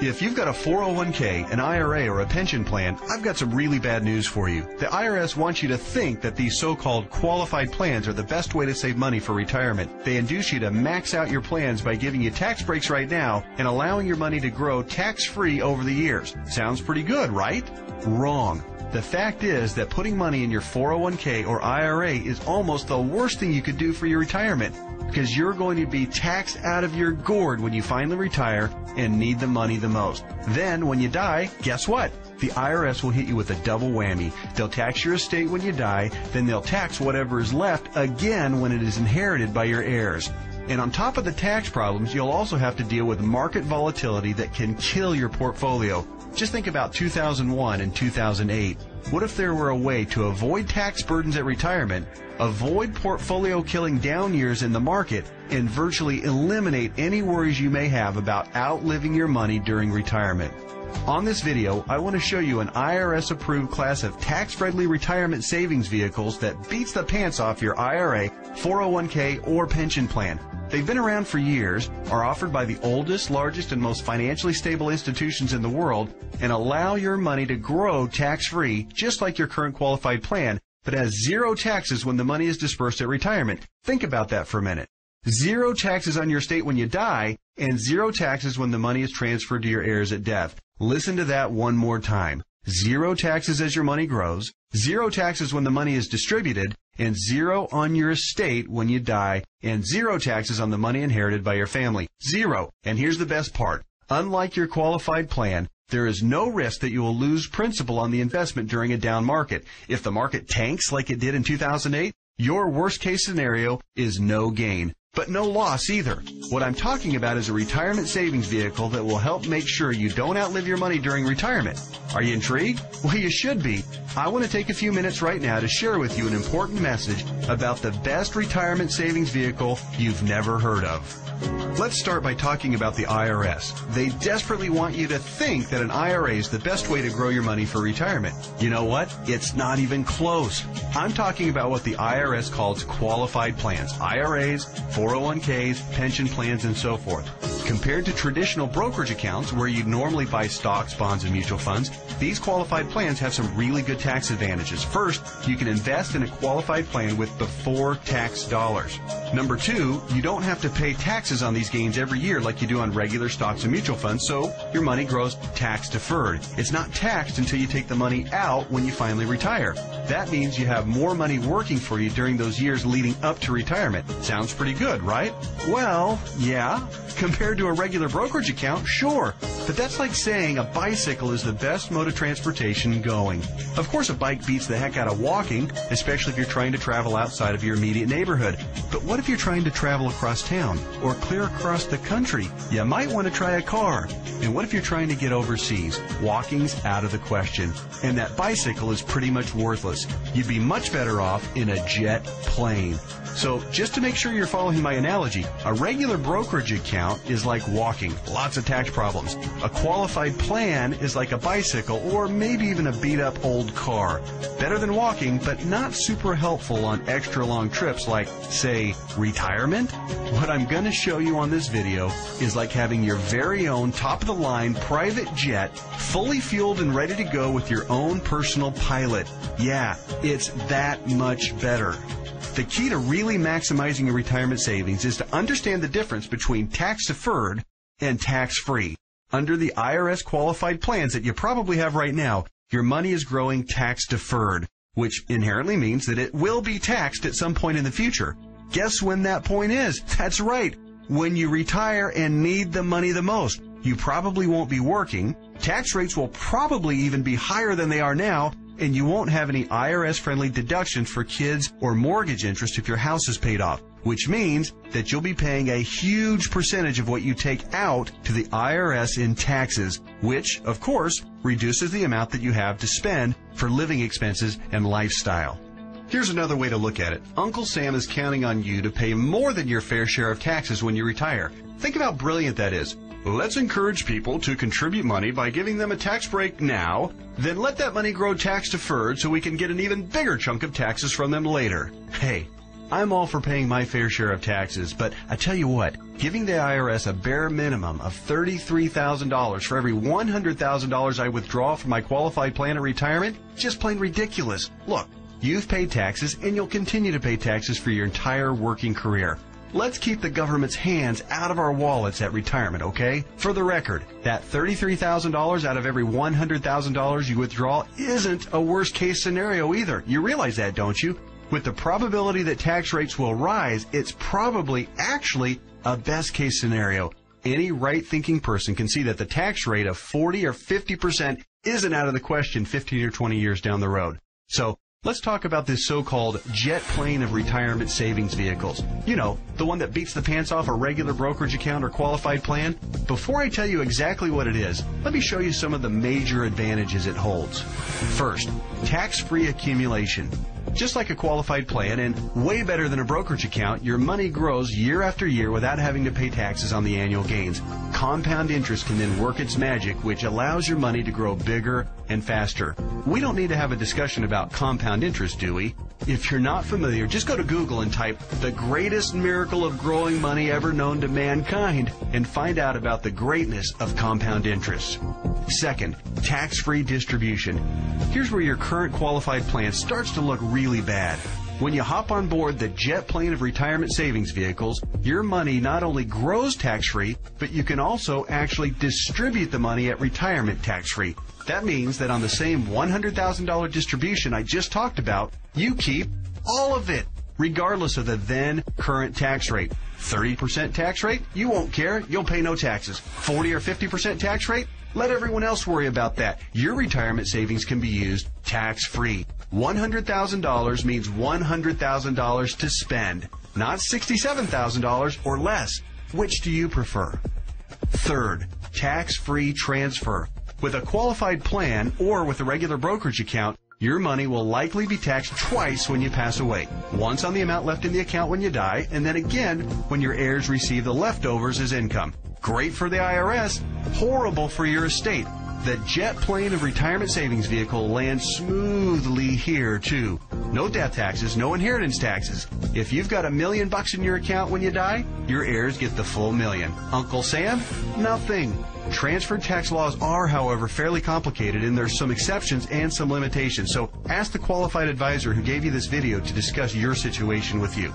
If you've got a 401k, an IRA, or a pension plan, I've got some really bad news for you. The IRS wants you to think that these so-called qualified plans are the best way to save money for retirement. They induce you to max out your plans by giving you tax breaks right now and allowing your money to grow tax-free over the years. Sounds pretty good, right? Wrong. The fact is that putting money in your 401k or IRA is almost the worst thing you could do for your retirement, because you're going to be taxed out of your gourd when you finally retire and need the money the most. Then, when you die, guess what? The IRS will hit you with a double whammy. They'll tax your estate when you die, then they'll tax whatever is left again when it is inherited by your heirs. And on top of the tax problems, you'll also have to deal with market volatility that can kill your portfolio. Just think about 2001 and 2008. What if there were a way to avoid tax burdens at retirement, avoid portfolio-killing down years in the market, and virtually eliminate any worries you may have about outliving your money during retirement? On this video, I want to show you an IRS-approved class of tax-friendly retirement savings vehicles that beats the pants off your IRA, 401k, or pension plan. They've been around for years, are offered by the oldest, largest, and most financially stable institutions in the world, and allow your money to grow tax-free, just like your current qualified plan, but has zero taxes when the money is dispersed at retirement. Think about that for a minute. Zero taxes on your estate when you die, and zero taxes when the money is transferred to your heirs at death. Listen to that one more time. Zero taxes as your money grows, zero taxes when the money is distributed, and zero on your estate when you die, and zero taxes on the money inherited by your family. Zero. And here's the best part. Unlike your qualified plan, there is no risk that you will lose principal on the investment during a down market. If the market tanks like it did in 2008, your worst case scenario is no gain, but no loss either. What I'm talking about is a retirement savings vehicle that will help make sure you don't outlive your money during retirement. Are you intrigued? Well, you should be. I want to take a few minutes right now to share with you an important message about the best retirement savings vehicle you've never heard of. Let's start by talking about the IRS. They desperately want you to think that an IRA is the best way to grow your money for retirement. You know what? It's not even close. I'm talking about what the IRS calls qualified plans. IRAs, 401ks, pension plans, and so forth. Compared to traditional brokerage accounts where you'd normally buy stocks, bonds, and mutual funds, these qualified plans have some really good tax advantages. First, you can invest in a qualified plan with before tax dollars. Number two, you don't have to pay taxes on these gains every year like you do on regular stocks and mutual funds, so your money grows tax deferred. It's not taxed until you take the money out when you finally retire. That means you have more money working for you during those years leading up to retirement. Sounds pretty good, right? Well, yeah. Compared to a regular brokerage account, sure. But that's like saying a bicycle is the best mode of transportation going. Of course, a bike beats the heck out of walking, especially if you're trying to travel outside of your immediate neighborhood. But what if you're trying to travel across town or clear across the country? You might want to try a car. And what if you're trying to get overseas? Walking's out of the question. And that bicycle is pretty much worthless. You'd be much better off in a jet plane. So just to make sure you're following my analogy, a regular brokerage account is like walking, lots of tax problems. A qualified plan is like a bicycle or maybe even a beat-up old car. Better than walking, but not super helpful on extra long trips like, say, retirement. What I'm going to show you on this video is like having your very own top-of-the-line private jet, fully fueled and ready to go with your own personal pilot. Yeah, it's that much better. The key to really maximizing your retirement savings is to understand the difference between tax-deferred and tax-free. Under the IRS qualified plans that you probably have right now, your money is growing tax-deferred, which inherently means that it will be taxed at some point in the future. Guess when that point is? That's right, when you retire and need the money the most. You probably won't be working, tax rates will probably even be higher than they are now, and you won't have any IRS-friendly deductions for kids or mortgage interest if your house is paid off, which means that you'll be paying a huge percentage of what you take out to the IRS in taxes, which, of course, reduces the amount that you have to spend for living expenses and lifestyle. Here's another way to look at it. Uncle Sam is counting on you to pay more than your fair share of taxes when you retire. Think of how brilliant that is. Let's encourage people to contribute money by giving them a tax break now, then let that money grow tax deferred so we can get an even bigger chunk of taxes from them later. Hey, I'm all for paying my fair share of taxes, but I tell you what, giving the IRS a bare minimum of $33,000 for every $100,000 I withdraw from my qualified plan of retirement, just plain ridiculous. Look, you've paid taxes and you'll continue to pay taxes for your entire working career. Let's keep the government's hands out of our wallets at retirement, okay? For the record, that $33,000 out of every $100,000 you withdraw isn't a worst-case scenario either. You realize that, don't you? With the probability that tax rates will rise, it's probably actually a best-case scenario. Any right-thinking person can see that the tax rate of 40 or 50% isn't out of the question 15 or 20 years down the road. So, let's talk about this so-called jet plane of retirement savings vehicles. You know, the one that beats the pants off a regular brokerage account or qualified plan. Before I tell you exactly what it is, let me show you some of the major advantages it holds. First, tax-free accumulation. Just like a qualified plan and way better than a brokerage account, your money grows year after year without having to pay taxes on the annual gains. Compound interest can then work its magic, which allows your money to grow bigger and faster. We don't need to have a discussion about compound interest, do we? If you're not familiar, just go to Google and type "the greatest miracle of growing money ever known to mankind" and find out about the greatness of compound interest. Second, tax-free distribution. Here's where your current qualified plan starts to look really bad. When you hop on board the jet plane of retirement savings vehicles, your money not only grows tax-free, but you can also actually distribute the money at retirement tax-free. That means that on the same $100,000 distribution I just talked about, you keep all of it, regardless of the then current tax rate. 30% tax rate? You won't care. You'll pay no taxes. 40 or 50% tax rate? Let everyone else worry about that. Your retirement savings can be used tax-free. $100,000 means $100,000 to spend, not $67,000 or less. Which do you prefer? Third, tax-free transfer. With a qualified plan or with a regular brokerage account, your money will likely be taxed twice when you pass away. Once on the amount left in the account when you die, and then again when your heirs receive the leftovers as income. Great for the IRS, horrible for your estate. The jet plane of retirement savings vehicle lands smoothly here, too. No death taxes, no inheritance taxes. If you've got $1 million in your account when you die, your heirs get the full $1 million. Uncle Sam? Nothing. Transferred tax laws are, however, fairly complicated, and there's some exceptions and some limitations. So ask the qualified advisor who gave you this video to discuss your situation with you.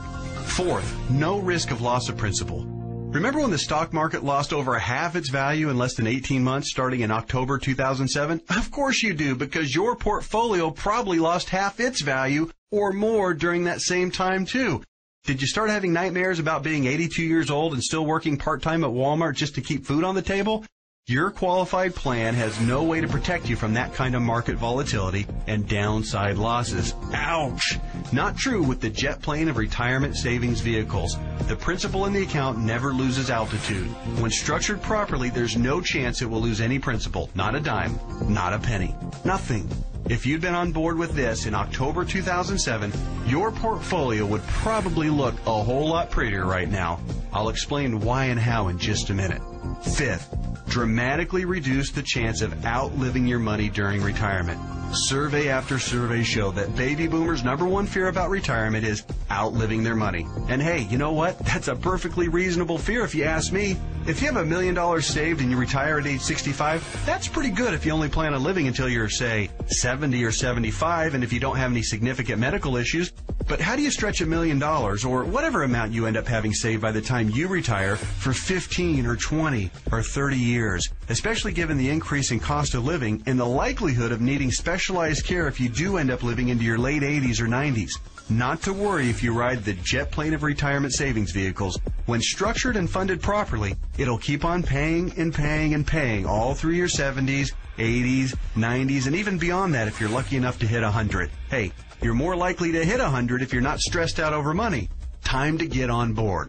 Fourth, no risk of loss of principal. Remember when the stock market lost over half its value in less than 18 months starting in October 2007? Of course you do, because your portfolio probably lost half its value or more during that same time too. Did you start having nightmares about being 82 years old and still working part-time at Walmart just to keep food on the table? Your qualified plan has no way to protect you from that kind of market volatility and downside losses. Ouch! Not true with the jet plane of retirement savings vehicles. The principal in the account never loses altitude. When structured properly, there's no chance it will lose any principal. Not a dime. Not a penny. Nothing. If you'd been on board with this in October 2007, your portfolio would probably look a whole lot prettier right now. I'll explain why and how in just a minute. Fifth, dramatically reduce the chance of outliving your money during retirement. Survey after survey show that baby boomers' #1 fear about retirement is outliving their money. And hey, you know what? That's a perfectly reasonable fear if you ask me. If you have $1 million saved and you retire at age 65, that's pretty good if you only plan on living until you're, say, 70 or 75, and if you don't have any significant medical issues. But how do you stretch $1 million, or whatever amount you end up having saved by the time you retire, for 15 or 20 or 30 years, especially given the increase in cost of living and the likelihood of needing specialized care if you do end up living into your late 80s or 90s? Not to worry if you ride the jet plane of retirement savings vehicles. When structured and funded properly, it'll keep on paying and paying and paying all through your 70s, 80s, 90s, and even beyond that if you're lucky enough to hit 100. Hey, you're more likely to hit 100 if you're not stressed out over money. Time to get on board.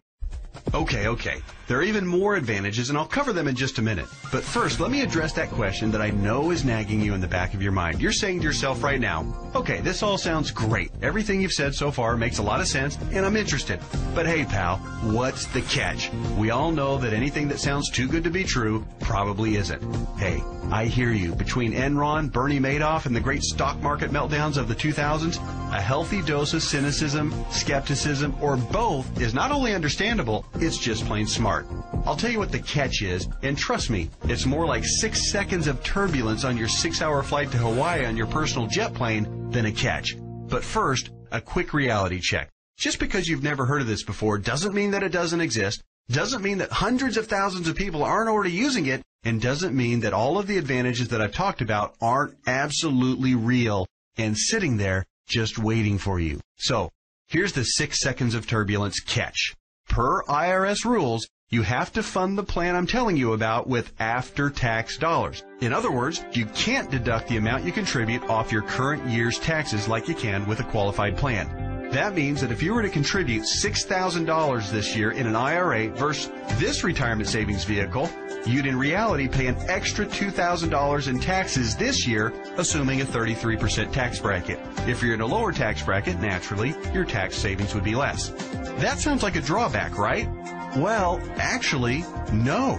Okay. There are even more advantages, and I'll cover them in just a minute. But first, let me address that question that I know is nagging you in the back of your mind. You're saying to yourself right now, okay, this all sounds great. Everything you've said so far makes a lot of sense, and I'm interested. But hey, pal, what's the catch? We all know that anything that sounds too good to be true probably isn't. Hey, I hear you. Between Enron, Bernie Madoff, and the great stock market meltdowns of the 2000s, a healthy dose of cynicism, skepticism, or both is not only understandable, it's just plain smart. I'll tell you what the catch is, and trust me, it's more like 6 seconds of turbulence on your 6-hour flight to Hawaii on your personal jet plane than a catch. But first, a quick reality check. Just because you've never heard of this before doesn't mean that it doesn't exist, doesn't mean that hundreds of thousands of people aren't already using it, and doesn't mean that all of the advantages that I've talked about aren't absolutely real and sitting there just waiting for you. So, here's the 6 seconds of turbulence catch. Per IRS rules, you have to fund the plan I'm telling you about with after-tax dollars. In other words, you can't deduct the amount you contribute off your current year's taxes like you can with a qualified plan. That means that if you were to contribute $6,000 this year in an IRA versus this retirement savings vehicle, you'd in reality pay an extra $2,000 in taxes this year, assuming a 33% tax bracket. If you're in a lower tax bracket, naturally, your tax savings would be less. That sounds like a drawback, right? Well, actually, no.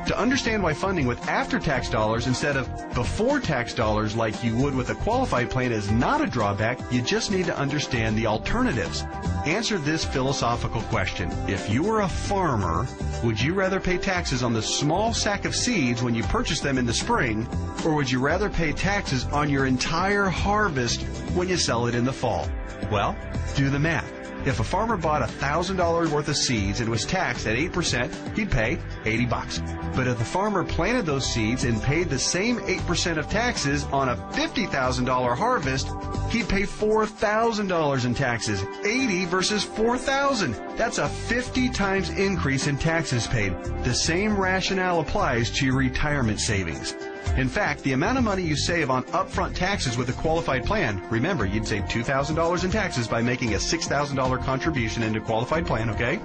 To understand why funding with after-tax dollars instead of before-tax dollars like you would with a qualified plan is not a drawback, you just need to understand the alternatives. Answer this philosophical question. If you were a farmer, would you rather pay taxes on the small sack of seeds when you purchase them in the spring, or would you rather pay taxes on your entire harvest when you sell it in the fall? Well, do the math. If a farmer bought $1,000 worth of seeds and was taxed at 8%, he'd pay $80. But if the farmer planted those seeds and paid the same 8% of taxes on a $50,000 harvest, he'd pay $4,000 in taxes. 80 versus 4,000. That's a 50 times increase in taxes paid. The same rationale applies to your retirement savings. In fact, the amount of money you save on upfront taxes with a qualified plan, remember, you'd save $2,000 in taxes by making a $6,000 contribution into a qualified plan, okay?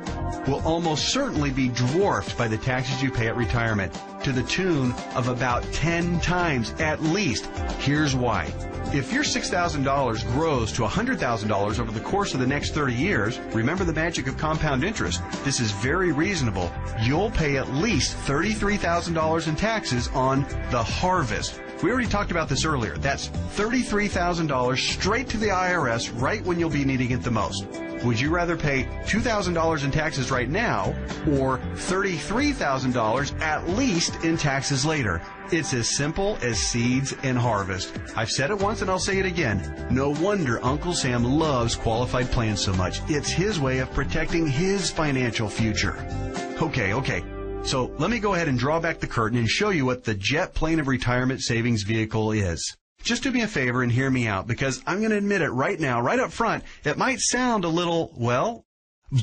Will almost certainly be dwarfed by the taxes you pay at retirement, to the tune of about 10 times at least. Here's why. If your $6,000 grows to $100,000 over the course of the next 30 years, remember the magic of compound interest. This is very reasonable. You'll pay at least $33,000 in taxes on the harvest. We already talked about this earlier. That's $33,000 straight to the IRS right when you'll be needing it the most. Would you rather pay $2,000 in taxes right now or $33,000 at least in taxes later? It's as simple as seeds and harvest. I've said it once and I'll say it again. No wonder Uncle Sam loves qualified plans so much. It's his way of protecting his financial future. Okay. So let me go ahead and draw back the curtain and show you what the jet plane of retirement savings vehicle is. Just do me a favor and hear me out, because I'm going to admit it right now, right up front, it might sound a little, well,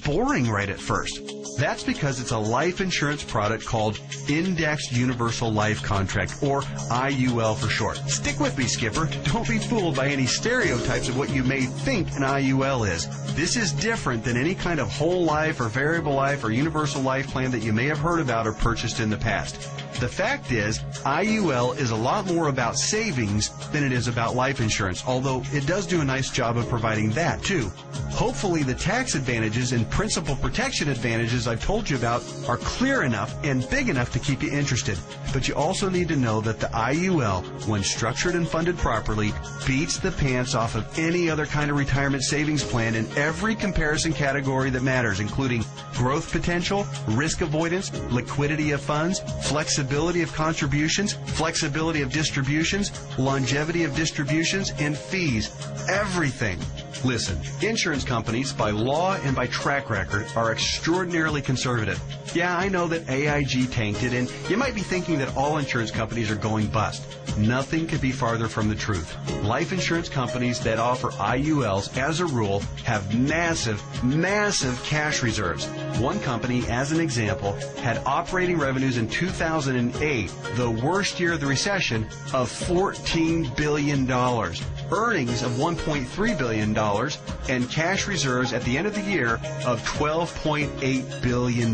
boring right at first. That's because it's a life insurance product called Indexed Universal Life Contract, or IUL for short. Stick with me, Skipper. Don't be fooled by any stereotypes of what you may think an IUL is. This is different than any kind of whole life or variable life or universal life plan that you may have heard about or purchased in the past. The fact is, IUL is a lot more about savings than it is about life insurance, although it does do a nice job of providing that too. Hopefully the tax advantages and principal protection advantages I've told you about are clear enough and big enough to keep you interested. But you also need to know that the IUL, when structured and funded properly, beats the pants off of any other kind of retirement savings plan in every comparison category that matters, including growth potential, risk avoidance, liquidity of funds, flexibility of contributions, flexibility of distributions, longevity of distributions, and fees. Everything. Listen, insurance companies, by law and by track record, are extraordinarily conservative. Yeah, I know that AIG tanked it, and you might be thinking that all insurance companies are going bust. Nothing could be farther from the truth. Life insurance companies that offer IULs, as a rule, have massive cash reserves. One company, as an example, had operating revenues in 2008, the worst year of the recession, of $14 billion. earnings of $1.3 billion, and cash reserves at the end of the year of $12.8 billion.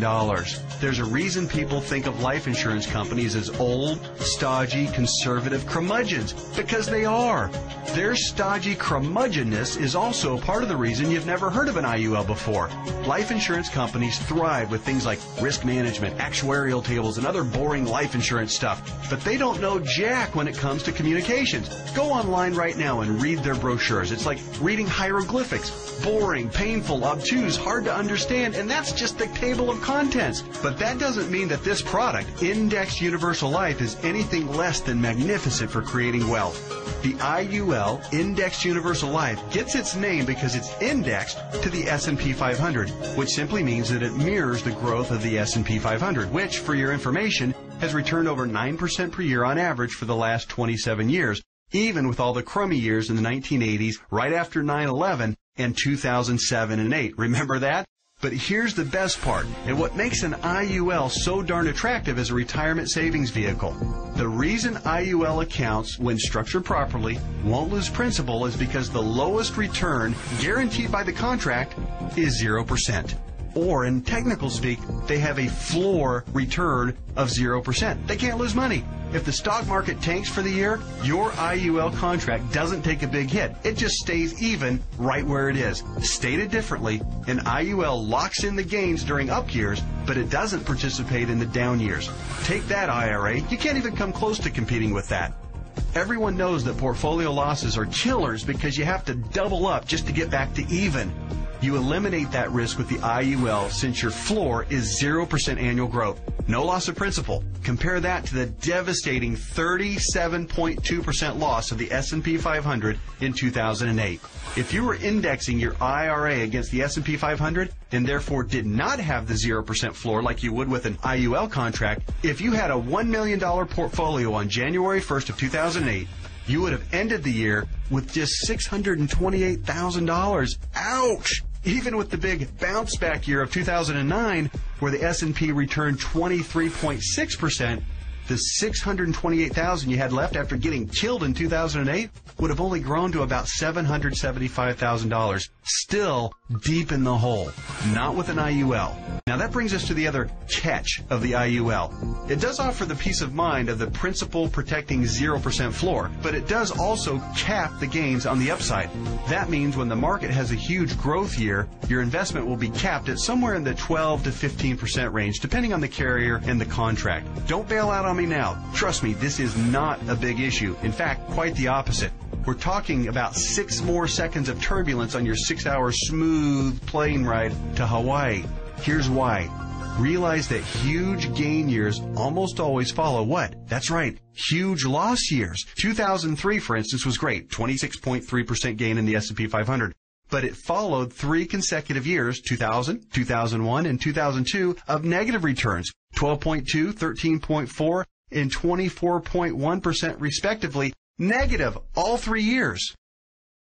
There's a reason people think of life insurance companies as old, stodgy, conservative curmudgeons, because they are. Their stodgy curmudgeonness is also part of the reason you've never heard of an IUL before. Life insurance companies thrive with things like risk management, actuarial tables, and other boring life insurance stuff, but they don't know jack when it comes to communications. Go online right now and read their brochures. It's like reading hieroglyphics. Boring, painful, obtuse, hard to understand, and that's just the table of contents. But that doesn't mean that this product, Indexed Universal Life, is anything less than magnificent for creating wealth. The IUL, Indexed Universal Life, gets its name because it's indexed to the S&P 500, which simply means that it mirrors the growth of the S&P 500, which, for your information, has returned over 9% per year on average for the last 27 years, even with all the crummy years in the 1980s, right after 9/11, and 2007 and 8. Remember that? But here's the best part, and what makes an IUL so darn attractive as a retirement savings vehicle. The reason IUL accounts, when structured properly, won't lose principal is because the lowest return, guaranteed by the contract, is 0%. Or, in technical speak, they have a floor return of 0%. They can't lose money. If the stock market tanks for the year, your IUL contract doesn't take a big hit. It just stays even right where it is. Stated differently, an IUL locks in the gains during up years, but it doesn't participate in the down years. Take that, IRA. You can't even come close to competing with that. Everyone knows that portfolio losses are killers because you have to double up just to get back to even. You eliminate that risk with the IUL since your floor is 0% annual growth. No loss of principal. Compare that to the devastating 37.2% loss of the S&P 500 in 2008. If you were indexing your IRA against the S&P 500 and therefore did not have the 0% floor like you would with an IUL contract, if you had a $1 million portfolio on January 1st of 2008, you would have ended the year with just $628,000. Ouch! Even with the big bounce back year of 2009, where the S&P returned 23.6%, the $628,000 you had left after getting killed in 2008 would have only grown to about $775,000. Still deep in the hole. Not with an IUL. Now that brings us to the other catch of the IUL. It does offer the peace of mind of the principal protecting 0% floor, but it does also cap the gains on the upside. That means when the market has a huge growth year, your investment will be capped at somewhere in the 12 to 15% range, depending on the carrier and the contract. Don't bail out on me now. Trust me, this is not a big issue. In fact, quite the opposite. We're talking about 6 more seconds of turbulence on your 6-hour smooth plane ride to Hawaii. Here's why. Realize that huge gain years almost always follow what? That's right, huge loss years. 2003, for instance, was great, 26.3% gain in the S&P 500. But it followed 3 consecutive years, 2000, 2001, and 2002, of negative returns, 12.2, 13.4, and 24.1% respectively, negative all 3 years.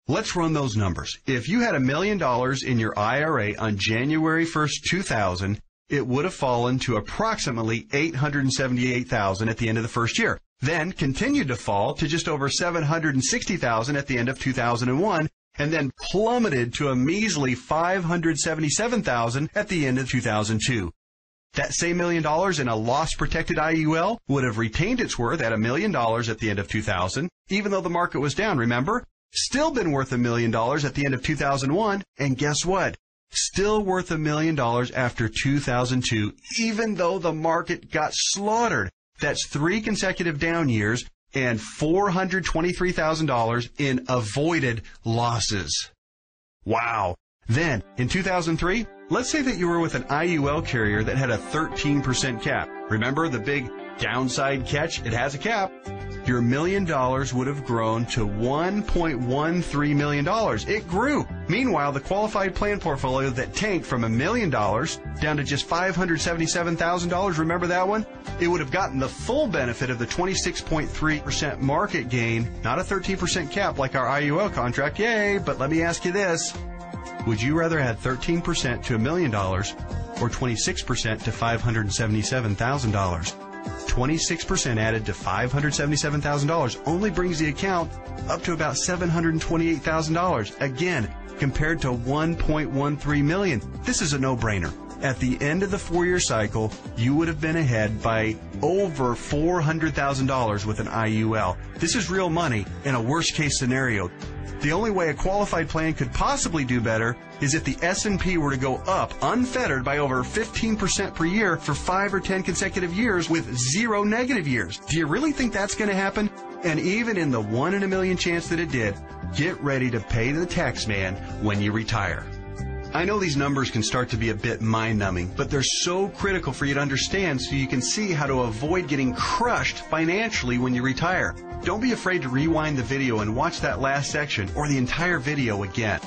Let's run those numbers. If you had $1 million in your IRA on January 1st, 2000, it would have fallen to approximately $878,000 at the end of the first year, then continued to fall to just over $760,000 at the end of 2001, and then plummeted to a measly $577,000 at the end of 2002. That same $1 million in a loss-protected IUL would have retained its worth at $1 million at the end of 2000, even though the market was down, remember? Still been worth $1 million at the end of 2001, and guess what? Still worth $1 million after 2002, even though the market got slaughtered. That's 3 consecutive down years and $423,000 in avoided losses. Wow. Then, in 2003, let's say that you were with an IUL carrier that had a 13% cap. Remember the big downside catch? It has a cap. Your $1 million would have grown to $1.13 million. It grew. Meanwhile, the qualified plan portfolio that tanked from $1 million down to just $577,000, remember that one? It would have gotten the full benefit of the 26.3% market gain, not a 13% cap like our IUL contract. Yay! But let me ask you this. Would you rather add 13% to $1 million or 26% to $577,000? 26% added to $577,000 only brings the account up to about $728,000. Again, compared to $1.13 million. This is a no-brainer. At the end of the 4-year cycle, you would have been ahead by over $400,000 with an IUL. This is real money in a worst-case scenario. The only way a qualified plan could possibly do better is if the S&P were to go up unfettered by over 15% per year for 5 or 10 consecutive years with 0 negative years. Do you really think that's going to happen? And even in the 1 in a million chance that it did, get ready to pay the tax man when you retire. I know these numbers can start to be a bit mind-numbing, but they're so critical for you to understand so you can see how to avoid getting crushed financially when you retire. Don't be afraid to rewind the video and watch that last section or the entire video again.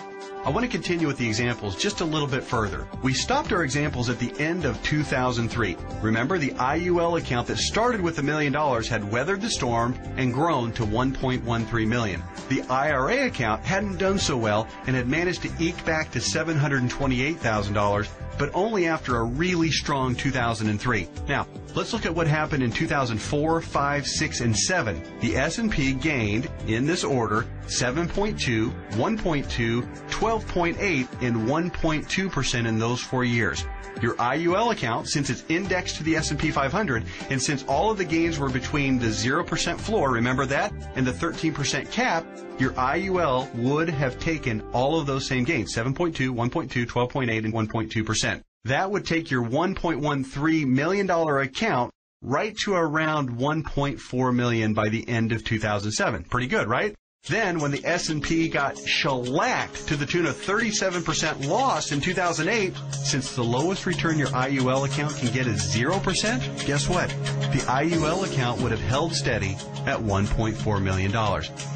I want to continue with the examples just a little bit further. We stopped our examples at the end of 2003. Remember, the IUL account that started with $1 million had weathered the storm and grown to $1.13 million. The IRA account hadn't done so well and had managed to eke back to $728,000, but only after a really strong 2003. Now, let's look at what happened in 2004, 5, 6, and 7. The S&P gained, in this order, 7.2, 1.2, 12.8, and 1.2% in those 4 years. Your IUL account, since it's indexed to the S&P 500, and since all of the gains were between the 0% floor, remember that, and the 13% cap, your IUL would have taken all of those same gains, 7.2, 1.2, 12.8, and 1.2%. That would take your $1.13 million account right to around $1.4 million by the end of 2007. Pretty good, right? Then, when the S&P got shellacked to the tune of 37% loss in 2008, since the lowest return your IUL account can get is 0%, guess what? The IUL account would have held steady at $1.4 million.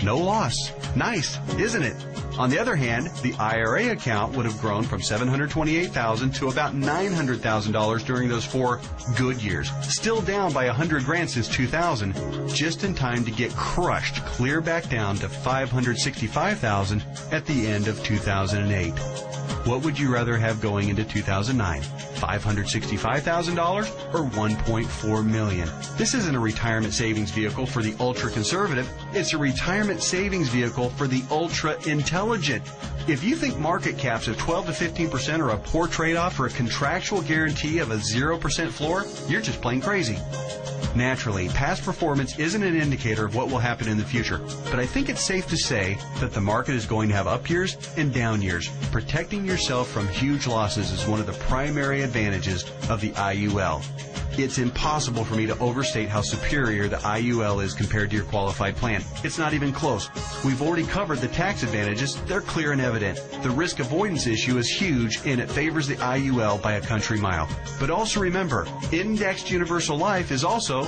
No loss. Nice, isn't it? On the other hand, the IRA account would have grown from $728,000 to about $900,000 during those 4 good years. Still down by $100,000 since 2000, just in time to get crushed clear back down to $565,000 at the end of 2008. What would you rather have going into 2009? $565,000 or $1.4 million? This isn't a retirement savings vehicle for the ultra-conservative. It's a retirement savings vehicle for the ultra-intelligent. If you think market caps of 12 to 15% are a poor trade-off for a contractual guarantee of a 0% floor, you're just plain crazy. Naturally, past performance isn't an indicator of what will happen in the future, but I think it's safe to say that the market is going to have up years and down years. Protecting yourself from huge losses is one of the primary advantages of the IUL. It's impossible for me to overstate how superior the IUL is compared to your qualified plan. It's not even close. We've already covered the tax advantages. They're clear and evident. The risk avoidance issue is huge, and it favors the IUL by a country mile. But also remember, indexed universal life is also,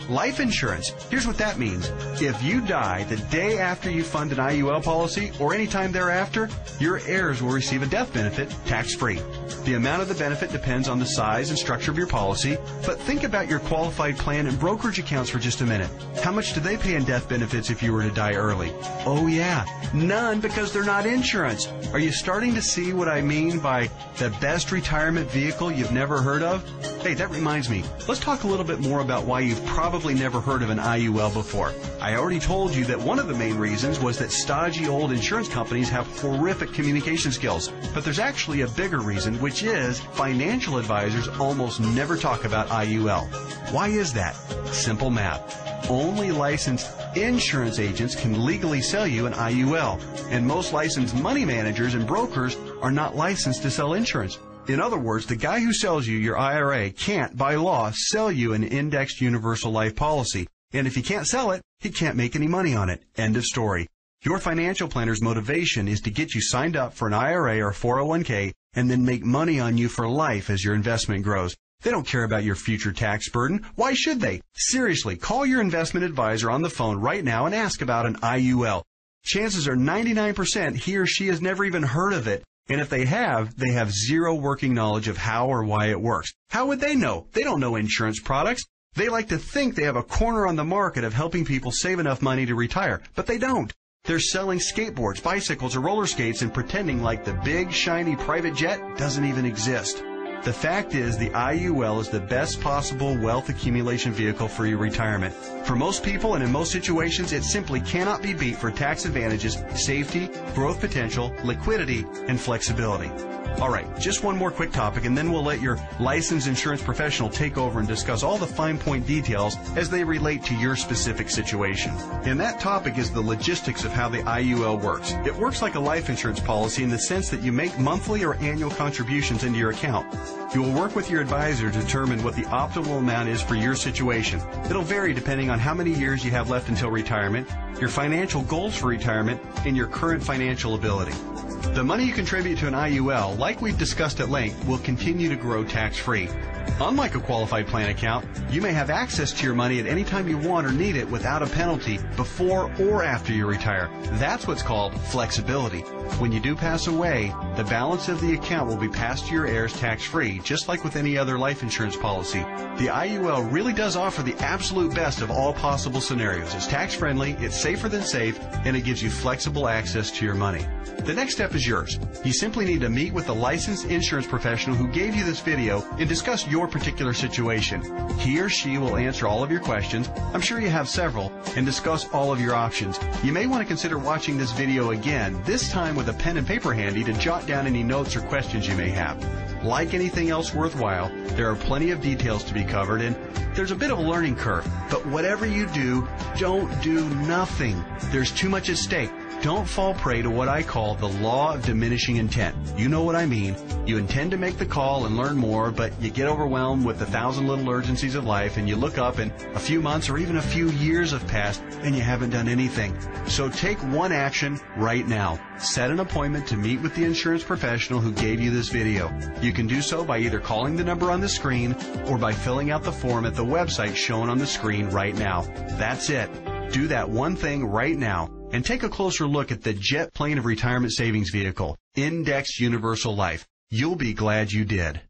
life insurance. Here's what that means. If you die the day after you fund an IUL policy or any time thereafter, your heirs will receive a death benefit tax-free. The amount of the benefit depends on the size and structure of your policy, but think about your qualified plan and brokerage accounts for just a minute. How much do they pay in death benefits if you were to die early? Oh yeah, none, because they're not insurance. Are you starting to see what I mean by the best retirement vehicle you've never heard of? Hey, that reminds me. Let's talk a little bit more about why you've probably never heard of an IUL before. I already told you that one of the main reasons was that stodgy old insurance companies have horrific communication skills. But there's actually a bigger reason, which is financial advisors almost never talk about IUL. Why is that? Simple math. Only licensed insurance agents can legally sell you an IUL, and most licensed money managers and brokers are not licensed to sell insurance. In other words, the guy who sells you your IRA can't, by law, sell you an indexed universal life policy. And if he can't sell it, he can't make any money on it. End of story. Your financial planner's motivation is to get you signed up for an IRA or 401k and then make money on you for life as your investment grows. They don't care about your future tax burden. Why should they? Seriously, call your investment advisor on the phone right now and ask about an IUL. Chances are 99% he or she has never even heard of it. And if they have zero working knowledge of how or why it works. How would they know? They don't know insurance products. They like to think they have a corner on the market of helping people save enough money to retire, but they don't. They're selling skateboards, bicycles, or roller skates and pretending like the big, shiny private jet doesn't even exist. The fact is, the IUL is the best possible wealth accumulation vehicle for your retirement. For most people and in most situations, it simply cannot be beat for tax advantages, safety, growth potential, liquidity, and flexibility. All right, just one more quick topic, and then we'll let your licensed insurance professional take over and discuss all the fine point details as they relate to your specific situation. And that topic is the logistics of how the IUL works. It works like a life insurance policy in the sense that you make monthly or annual contributions into your account. You will work with your advisor to determine what the optimal amount is for your situation. It'll vary depending on how many years you have left until retirement, your financial goals for retirement, and your current financial ability. The money you contribute to an IUL, like we've discussed at length, will continue to grow tax-free. Unlike a qualified plan account, you may have access to your money at any time you want or need it without a penalty before or after you retire. That's what's called flexibility. When you do pass away, the balance of the account will be passed to your heirs tax-free, just like with any other life insurance policy. The IUL really does offer the absolute best of all possible scenarios. It's tax-friendly, it's safer than safe, and it gives you flexible access to your money. The next step is yours. You simply need to meet with the licensed insurance professional who gave you this video and discuss your particular situation. He or she will answer all of your questions, I'm sure you have several, and discuss all of your options. You may want to consider watching this video again, this time with a pen and paper handy to jot down any notes or questions you may have. Like anything else worthwhile, there are plenty of details to be covered, and there's a bit of a learning curve. But whatever you do, don't do nothing. There's too much at stake. Don't fall prey to what I call the law of diminishing intent. You know what I mean. You intend to make the call and learn more, but you get overwhelmed with 1,000 little urgencies of life, and you look up and a few months or even a few years have passed and you haven't done anything. So take one action right now. Set an appointment to meet with the insurance professional who gave you this video. You can do so by either calling the number on the screen or by filling out the form at the website shown on the screen right now. That's it. Do that one thing right now. And take a closer look at the jet plane of retirement savings vehicle, Indexed Universal Life. You'll be glad you did.